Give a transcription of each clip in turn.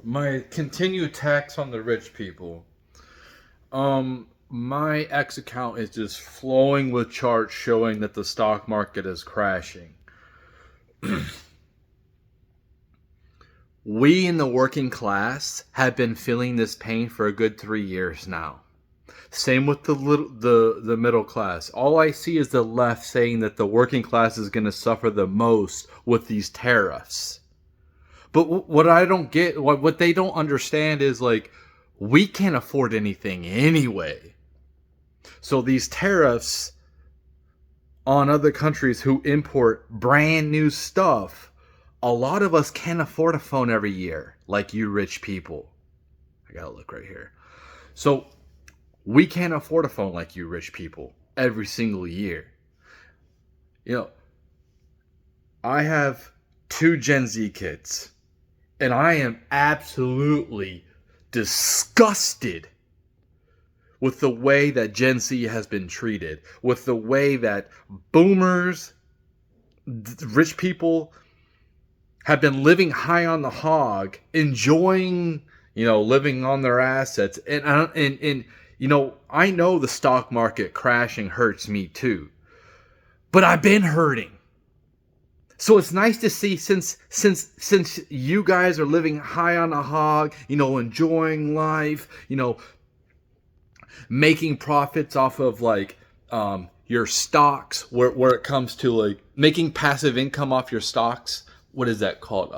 my continued tax on the rich people. My X account is just flowing with charts showing that the stock market is crashing. We in the working class have been feeling this pain for a good 3 years now. Same with the middle class. All I see is the left saying that the working class is going to suffer the most with these tariffs. But what I don't get, what they don't understand is like we can't afford anything anyway. So these tariffs on other countries who import brand new stuff, a lot of us can't afford a phone every year like you rich people. I gotta look right here. So we can't afford a phone like you rich people every single year. You know, I have two Gen Z kids, and I am absolutely disgusted with the way that Gen Z has been treated, with the way that boomers, rich people have been living high on the hog, enjoying, living on their assets. And I know the stock market crashing hurts me too, but I've been hurting. So it's nice to see since you guys are living high on the hog, enjoying life, making profits off of your stocks, where it comes to like making passive income off your stocks. What is that called?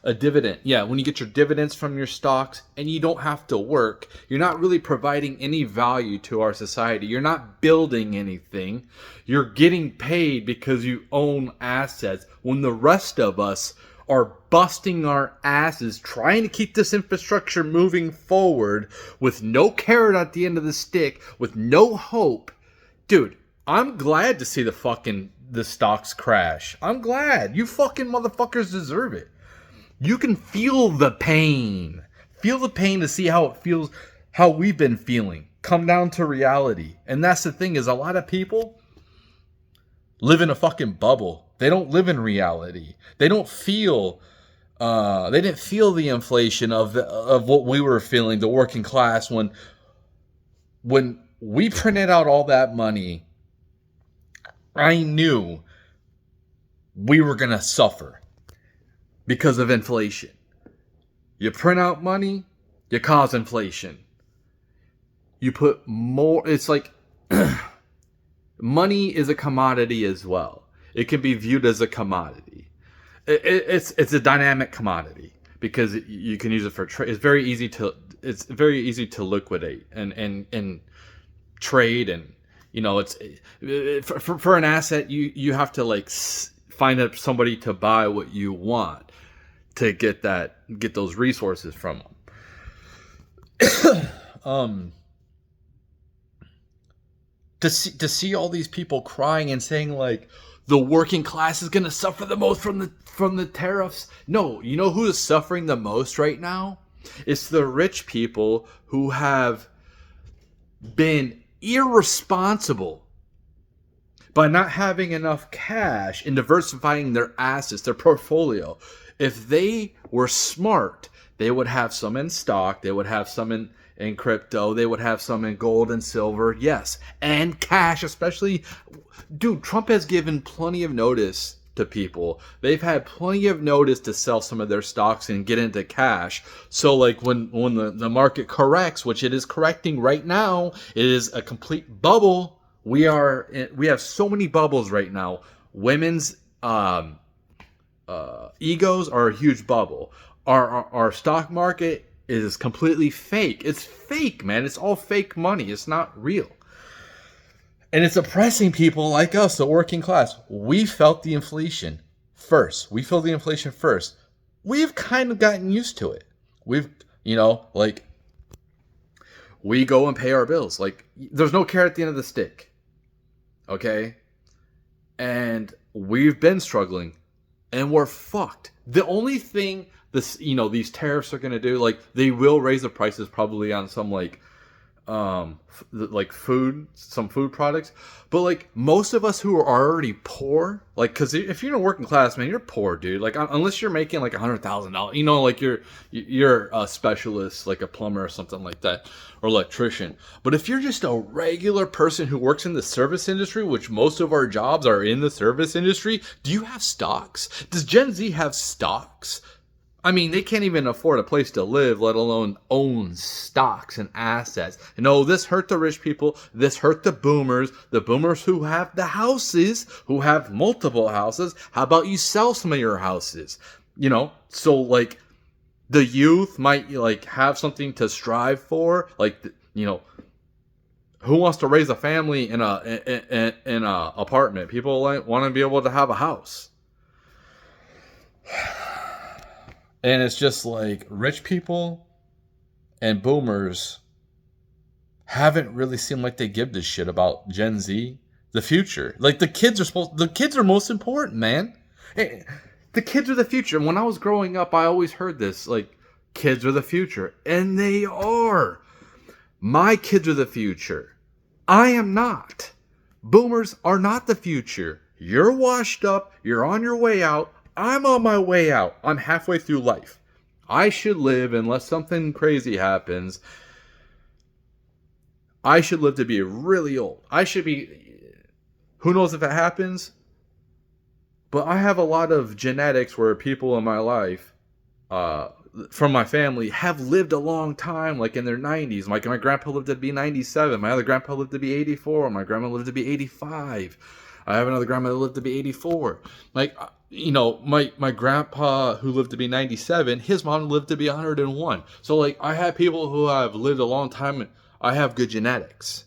A dividend. Yeah, when you get your dividends from your stocks and you don't have to work, you're not really providing any value to our society. You're not building anything. You're getting paid because you own assets when the rest of us are busting our asses trying to keep this infrastructure moving forward with no carrot at the end of the stick, with no hope. Dude, I'm glad to see the stocks crash. I'm glad. You fucking motherfuckers deserve it. You can feel the pain. Feel the pain to see how it feels, how we've been feeling. Come down to reality. And that's the thing, is a lot of people live in a fucking bubble. They don't live in reality. They don't feel they didn't feel the inflation of what we were feeling, the working class, when we printed out all that money. I knew we were going to suffer because of inflation. You print out money, you cause inflation. You put more, it's like money is a commodity as well. It can be viewed as a commodity. It's a dynamic commodity because you can use it for trade. It's very easy to liquidate and trade, and it's for an asset you have to like find somebody to buy what you want to get those resources from them. To see all these people crying and saying like the working class is going to suffer the most from the tariffs. No, you know who is suffering the most right now? It's the rich people who have been irresponsible by not having enough cash and diversifying their assets, their portfolio. If they were smart, they would have some in stock, they would have some in crypto, they would have some in gold and silver, yes, and cash, especially. Dude, Trump has given plenty of notice to people. They've had plenty of notice to sell some of their stocks and get into cash. So like when the market corrects, which it is correcting right now, it is a complete bubble. We have so many bubbles right now. Women's egos are a huge bubble. Our stock market is completely fake. It's fake, man. It's all fake money. It's not real. And it's oppressing people like us, the working class. We felt the inflation first. We feel the inflation first. We've kind of gotten used to it. We've, we go and pay our bills. Like, there's no carrot at the end of the stick. Okay? And we've been struggling. And we're fucked. The only thing these tariffs are going to do, like, they will raise the prices probably on some, like some food products. But like most of us who are already poor, like, because if you're in a working class, man, you're poor, dude. Like unless you're making like $100,000, like you're a specialist, like a plumber or something like that, or electrician. But if you're just a regular person who works in the service industry, which most of our jobs are in the service industry, do you have stocks? Does Gen Z have stocks? I mean, they can't even afford a place to live, let alone own stocks and assets. And oh, this hurt the rich people. This hurt the boomers who have the houses, who have multiple houses. How about you sell some of your houses? So like the youth might like have something to strive for. Like, who wants to raise a family in a apartment? People like want to be able to have a house. And it's just like rich people and boomers haven't really seemed like they give this shit about Gen Z, the future. Like the kids are most important, man. The kids are the future. And when I was growing up, I always heard this, like, kids are the future. And they are. My kids are the future. I am not. Boomers are not the future. You're washed up. You're on your way out. I'm on my way out. I'm halfway through life. I should live, unless something crazy happens, I should live to be really old. Who knows if it happens? But I have a lot of genetics where people in my life, from my family, have lived a long time, like in their 90s. My grandpa lived to be 97. My other grandpa lived to be 84. My grandma lived to be 85. I have another grandma that lived to be 84. Like, my grandpa who lived to be 97, his mom lived to be 101. So, like, I have people who have lived a long time. I have good genetics.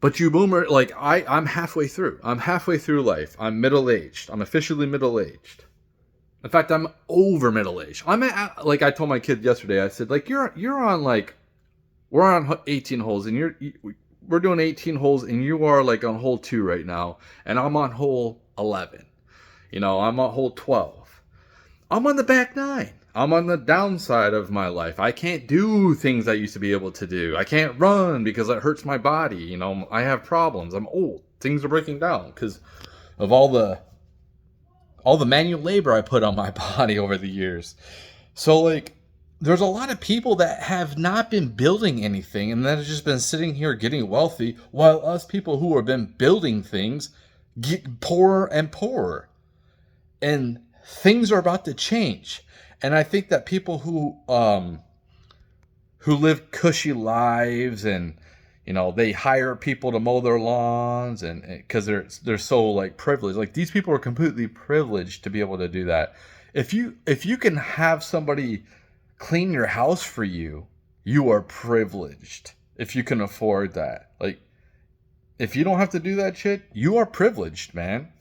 But you boomer, like, I'm halfway through. I'm halfway through life. I'm middle-aged. I'm officially middle-aged. In fact, I'm over middle-aged. Like I told my kid yesterday, I said, like, you're on, like, we're on 18 holes, and we're doing 18 holes, and you are like on hole 2 right now, and I'm on hole 11. I'm on hole 12. I'm on the back 9. I'm on the downside of my life. I can't do things I used to be able to do. I can't run because it hurts my body. I have problems. I'm old. Things are breaking down because of all the manual labor I put on my body over the years. So, like, there's a lot of people that have not been building anything and that have just been sitting here getting wealthy, while us people who have been building things get poorer and poorer. And things are about to change. And I think that people who live cushy lives and they hire people to mow their lawns and because they're so like privileged. Like, these people are completely privileged to be able to do that. If you can have somebody clean your house for you, you are privileged. If you can afford that. Like, if you don't have to do that shit, you are privileged, man.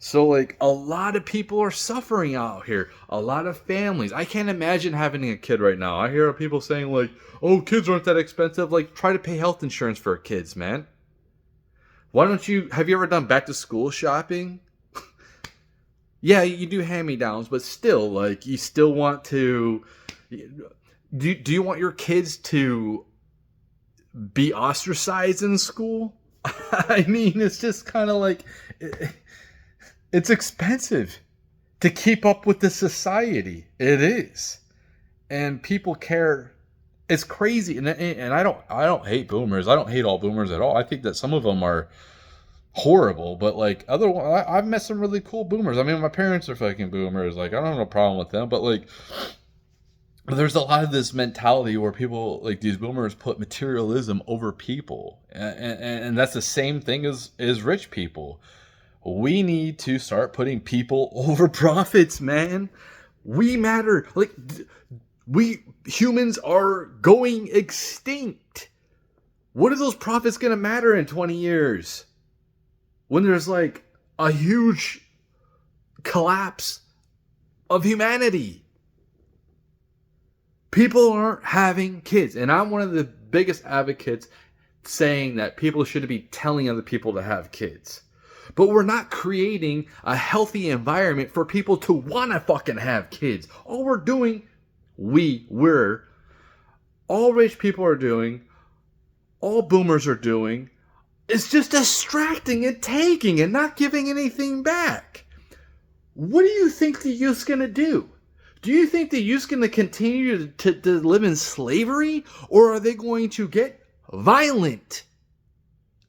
So, like, a lot of people are suffering out here. A lot of families. I can't imagine having a kid right now. I hear people saying, like, oh, kids aren't that expensive. Like, try to pay health insurance for kids, man. Have you ever done back to school shopping? Yeah, you do hand-me-downs, but still, like, you still want to... Do you want your kids to be ostracized in school? I mean, it's just kind of like... It's expensive to keep up with the society. It is. And people care. It's crazy. And I don't hate boomers. I don't hate all boomers at all. I think that some of them are horrible. But, like, I've met some really cool boomers. I mean, my parents are fucking boomers. Like, I don't have no problem with them. But, like, there's a lot of this mentality where people, like, these boomers put materialism over people. And that's the same thing as rich people. We need to start putting people over profits, man. We matter. Like, we humans are going extinct. What are those profits going to matter in 20 years? When there's, like, a huge collapse of humanity. People aren't having kids. And I'm one of the biggest advocates saying that people shouldn't be telling other people to have kids. But we're not creating a healthy environment for people to want to fucking have kids. All we're doing, we're all rich people are doing, all boomers are doing, is just distracting and taking and not giving anything back. What do you think the youth's going to do? Do you think the youth's going to continue to live in slavery? Or are they going to get violent?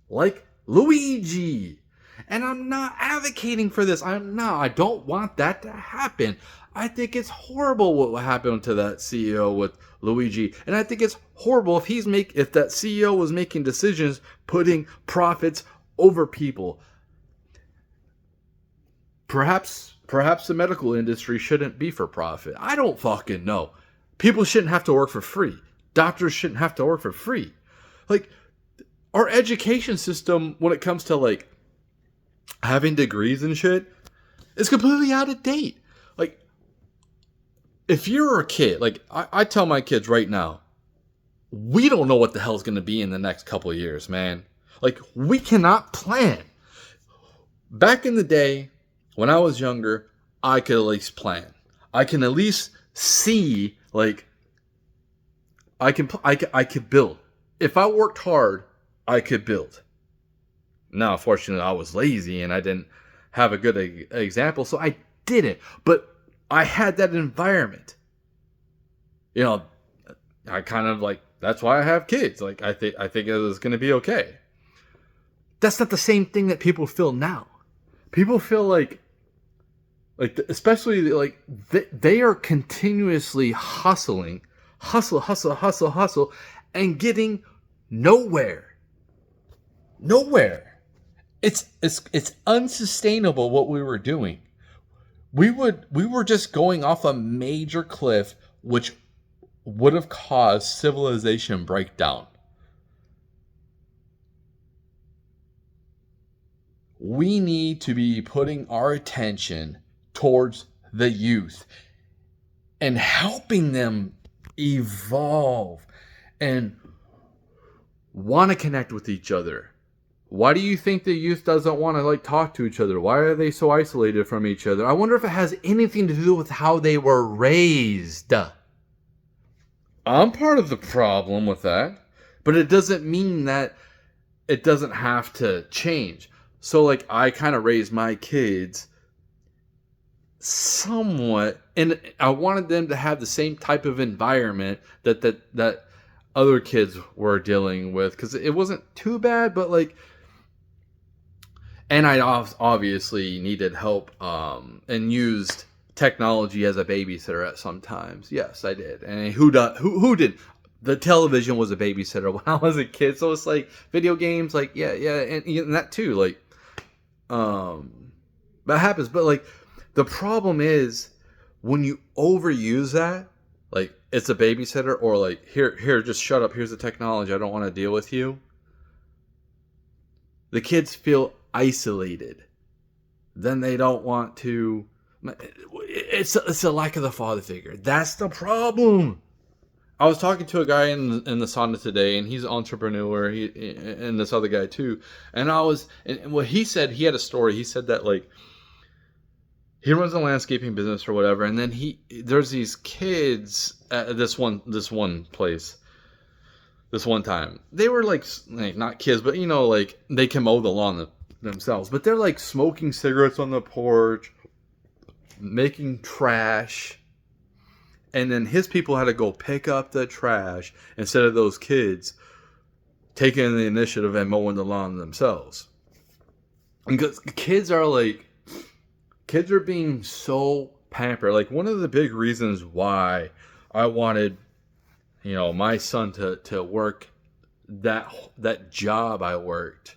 Like Luigi. And I'm not advocating for this. I don't want that to happen. I think it's horrible what happened to that CEO with Luigi. And I think it's horrible if if that CEO was making decisions putting profits over people. Perhaps the medical industry shouldn't be for profit. I don't fucking know. People shouldn't have to work for free. Doctors shouldn't have to work for free. Like, our education system, when it comes to like having degrees and shit, is completely out of date. Like, if you're a kid, like I tell my kids right now, we don't know what the hell's going to be in the next couple of years, man. Like, we cannot plan. Back in the day, when I was younger, I could at least plan. I can at least see, like, I could build. If I worked hard, I could build. Now, fortunately, I was lazy and I didn't have a good example, so I didn't. But I had that environment. You know, I kind of like, that's why I have kids. Like, I think it was going to be okay. That's not the same thing that people feel now. People feel like especially like they are continuously hustle, and getting nowhere. It's unsustainable what we were doing. We were just going off a major cliff, which would have caused civilization breakdown. We need to be putting our attention towards the youth and helping them evolve and want to connect with each other. Why do you think the youth doesn't want to like talk to each other? Why are they so isolated from each other? I wonder if it has anything to do with how they were raised. I'm part of the problem with that, but it doesn't mean that it doesn't have to change. So like, I kind of raised my kids somewhat, and I wanted them to have the same type of environment that other kids were dealing with, because it wasn't too bad, but like, and I obviously needed help and used technology as a babysitter at some times. Yes, I did. And who did? The television was a babysitter when I was a kid, so it's like video games, like yeah, and that too, like that happens. But like, the problem is when you overuse that, like it's a babysitter, or like here, just shut up. Here's the technology. I don't want to deal with you. The kids feel isolated. Then they don't want to. It's a lack of the father figure. That's the problem. I was talking to a guy in the sauna today, and he's an entrepreneur. And this other guy too. And what he said, he had a story. He said that like, he runs a landscaping business or whatever, and then there's these kids at this one place. This one time, they were like not kids, but you know, like they can mow the lawn themselves, but they're like smoking cigarettes on the porch, making trash, and then his people had to go pick up the trash instead of those kids taking the initiative and mowing the lawn themselves. Because kids are being so pampered. Like, one of the big reasons why I wanted, you know, my son to work that job I worked,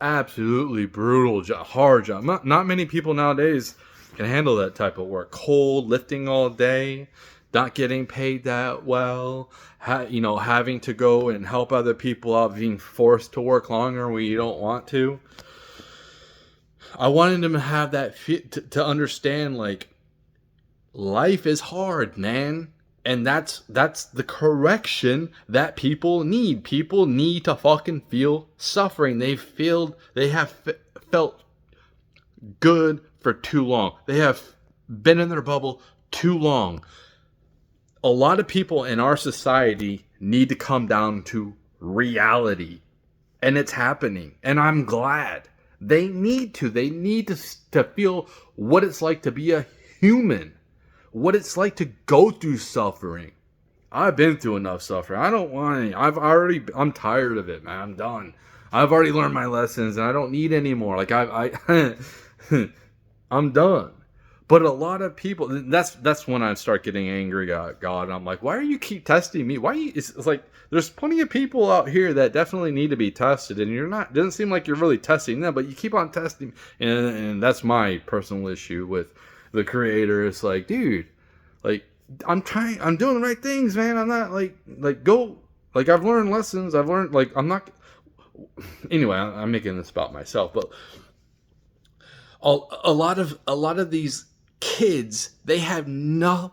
absolutely brutal job, hard job. Not many people nowadays can handle that type of work. Cold, lifting all day, not getting paid that well, having to go and help other people out, being forced to work longer when you don't want to. I wanted him to have that to understand, like, life is hard, man. And that's the correction that people need. People need to fucking feel suffering. They have felt good for too long. They have been in their bubble too long. A lot of people in our society need to come down to reality. And it's happening. And I'm glad. They need to. They need to feel what it's like to be a human. What it's like to go through suffering. I've been through enough suffering. I don't want any. I'm tired of it, man. I'm done. I've already learned my lessons and I don't need any more. Like I'm done. But a lot of people, that's when I start getting angry at God. I'm like, why are you keep testing me? It's like, there's plenty of people out here that definitely need to be tested, and you're not, doesn't seem like you're really testing them, but you keep on testing. And that's my personal issue with the Creator. It's like, dude, like, I'm doing the right things, man. I'm not go, like, I've learned lessons. I've learned, like, I'm not, anyway, I'm making this about myself, but a lot of these kids, they have no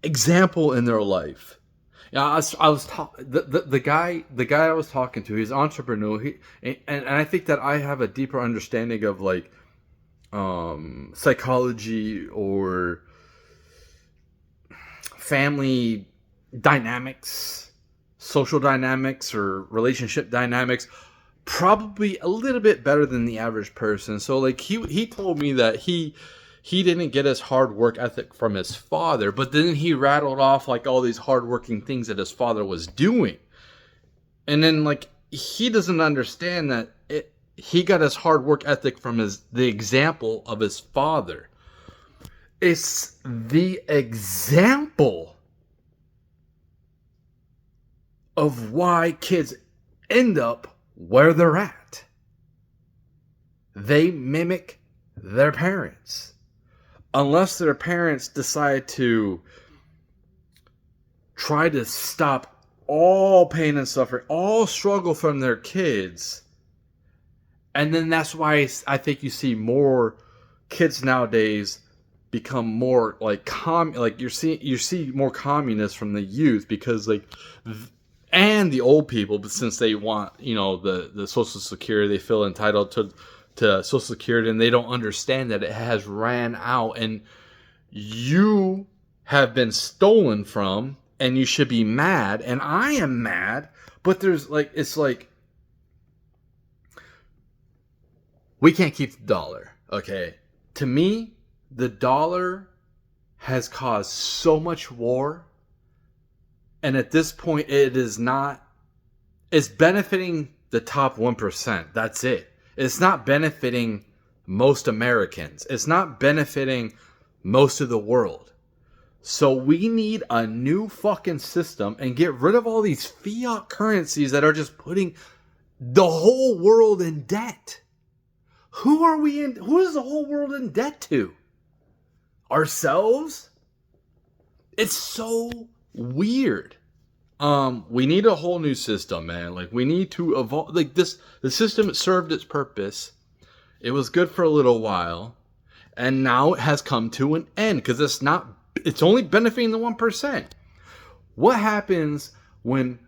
example in their life. The guy I was talking to, he's an entrepreneur. And I think that I have a deeper understanding of like psychology or family dynamics, social dynamics, or relationship dynamics, probably a little bit better than the average person. So like he told me that he didn't get his hard work ethic from his father, but then he rattled off like all these hardworking things that his father was doing. And then like he doesn't understand that he got his hard work ethic from the example of his father. It's the example of why kids end up where they're at. They mimic their parents. Unless their parents decide to try to stop all pain and suffering, all struggle from their kids. And then that's why I think you see more kids nowadays become more like you see more communists from the youth, because like, and the old people, but since they want, the Social Security, they feel entitled to Social Security, and they don't understand that it has ran out and you have been stolen from, and you should be mad, and I am mad. But there's like, it's like, we can't keep the dollar, okay? To me, the dollar has caused so much war, and at this point it's benefiting the top 1%. That's it. It's not benefiting most Americans. It's not benefiting most of the world. So we need a new fucking system and get rid of all these fiat currencies that are just putting the whole world in debt. Who is the whole world in debt to? Ourselves? It's so weird. We need a whole new system, man. Like, we need to evolve. Like, the system served its purpose. It was good for a little while, and now it has come to an end because it's only benefiting the 1%. What happens when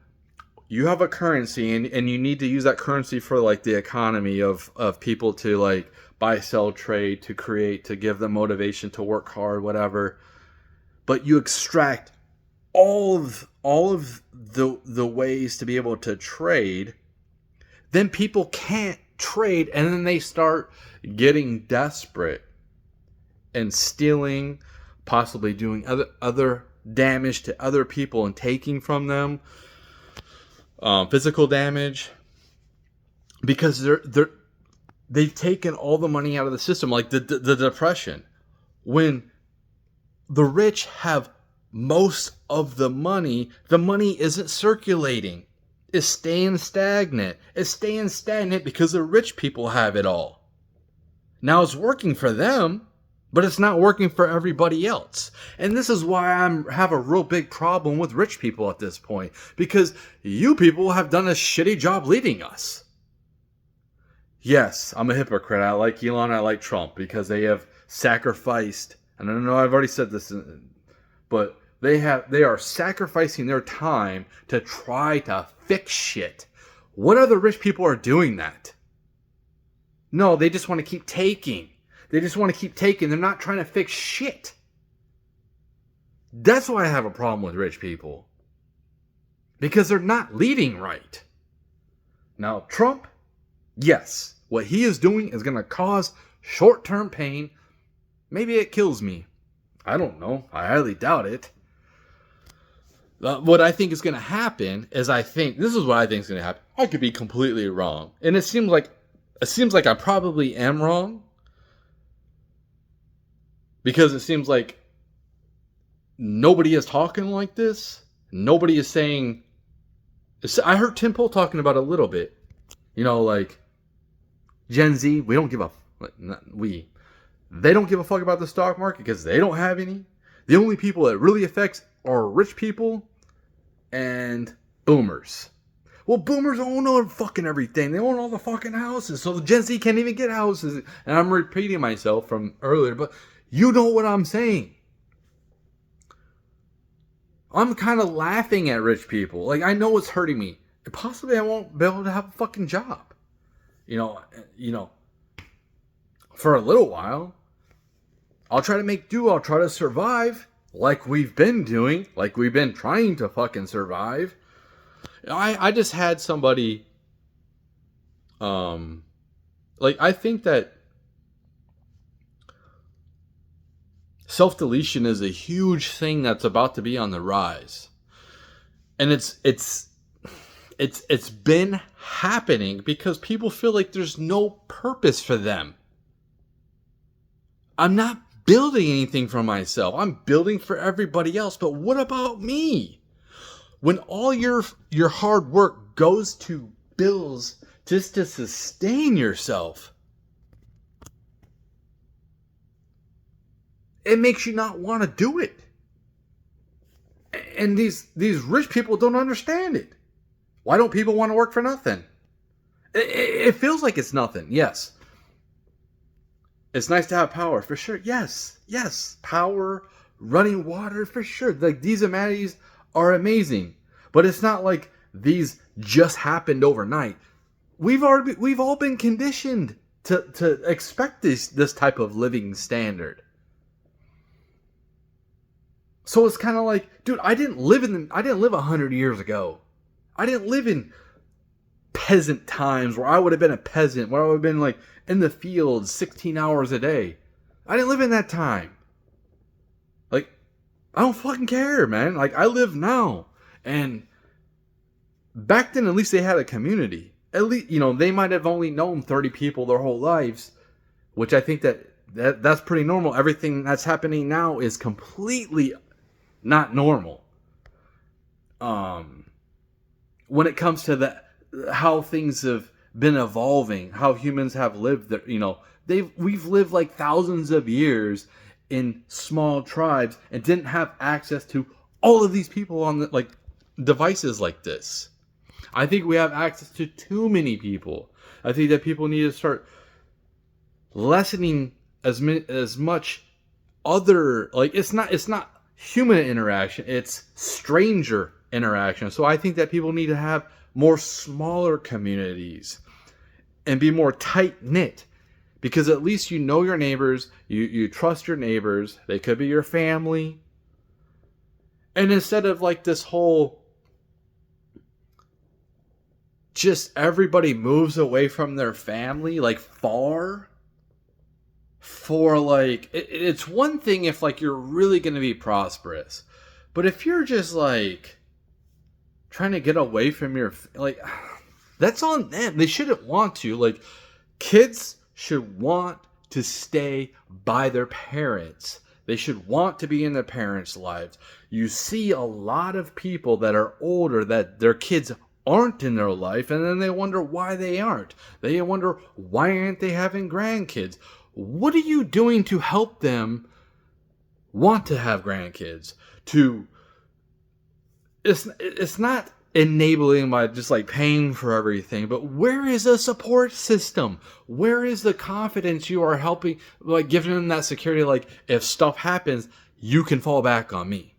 you have a currency and you need to use that currency for like the economy of people to like buy, sell, trade, to create, to give them motivation to work hard, whatever, but you extract all of the ways to be able to trade, then people can't trade, and then they start getting desperate and stealing, possibly doing other damage to other people and taking from them, physical damage, because they've taken all the money out of the system. Like the Depression, when the rich have most of the money isn't circulating. It's staying stagnant. It's staying stagnant because the rich people have it all. Now it's working for them, but it's not working for everybody else. And this is why I have a real big problem with rich people at this point, because you people have done a shitty job leading us. Yes, I'm a hypocrite. I like Elon, I like Trump, because they have sacrificed, and I know I've already said this, but they are sacrificing their time to try to fix shit. What other rich people are doing that? No, they just want to keep taking. They just want to keep taking. They're not trying to fix shit. That's why I have a problem with rich people. because they're not leading right. Now, Trump, yes, what he is doing is going to cause short-term pain. Maybe it kills me. I don't know. I highly doubt it. What I think is going to happen is this is what I think is going to happen. I could be completely wrong. And it seems like I probably am wrong. Because it seems like nobody is talking like this. Nobody is saying... I heard Tim Pool talking about it a little bit. Like Gen Z, we don't give a... They don't give a fuck about the stock market because they don't have any. The only people it really affects are rich people and boomers. Well, boomers own fucking everything. They own all the fucking houses. So the Gen Z can't even get houses. And I'm repeating myself from earlier, but you know what I'm saying. I'm kind of laughing at rich people. Like, I know it's hurting me. And possibly I won't be able to have a fucking job. For a little while. I'll try to make do. I'll try to survive. Like we've been doing. Like we've been trying to fucking survive. I just had somebody... I think that self-deletion is a huge thing that's about to be on the rise. And it's been happening because people feel like there's no purpose for them. I'm not building anything for myself. I'm building for everybody else. But what about me? When all your hard work goes to bills just to sustain yourself, it makes you not want to do it. And these rich people don't understand it. Why don't people want to work for nothing? It feels like it's nothing, yes. It's nice to have power, for sure. Yes. Power, running water, for sure. Like, these amenities are amazing. But it's not like these just happened overnight. We've all been conditioned to expect this type of living standard. So it's kind of like, dude, I didn't live 100 years ago. I didn't live in peasant times where I would have been a peasant, where I would have been like in the fields 16 hours a day. I didn't live in that time. Like, I don't fucking care, man. Like, I live now. And back then, at least they had a community. At least, they might have only known 30 people their whole lives, which I think that's pretty normal. Everything that's happening now is completely not normal. When it comes to how things have been evolving, how humans have lived, we've lived like thousands of years in small tribes and didn't have access to all of these people on devices like this. I think we have access to too many people. I think that people need to start lessening as much other, it's not human interaction, it's stranger interaction. So I think that people need to have more smaller communities and be more tight-knit, because at least you know your neighbors, you trust your neighbors, they could be your family. And instead of like this whole just everybody moves away from their family, like far, for like, it's one thing if like you're really going to be prosperous, but if you're just like trying to get away from your, like, that's on them. They shouldn't want to. Like, kids should want to stay by their parents. They should want to be in their parents' lives. You see a lot of people that are older that their kids aren't in their life, and then they wonder why they aren't. They wonder, why aren't they having grandkids? What are you doing to help them want to have grandkids? It's not enabling by just like paying for everything, but where is the support system? Where is the confidence you are helping, like giving them that security, like if stuff happens, you can fall back on me.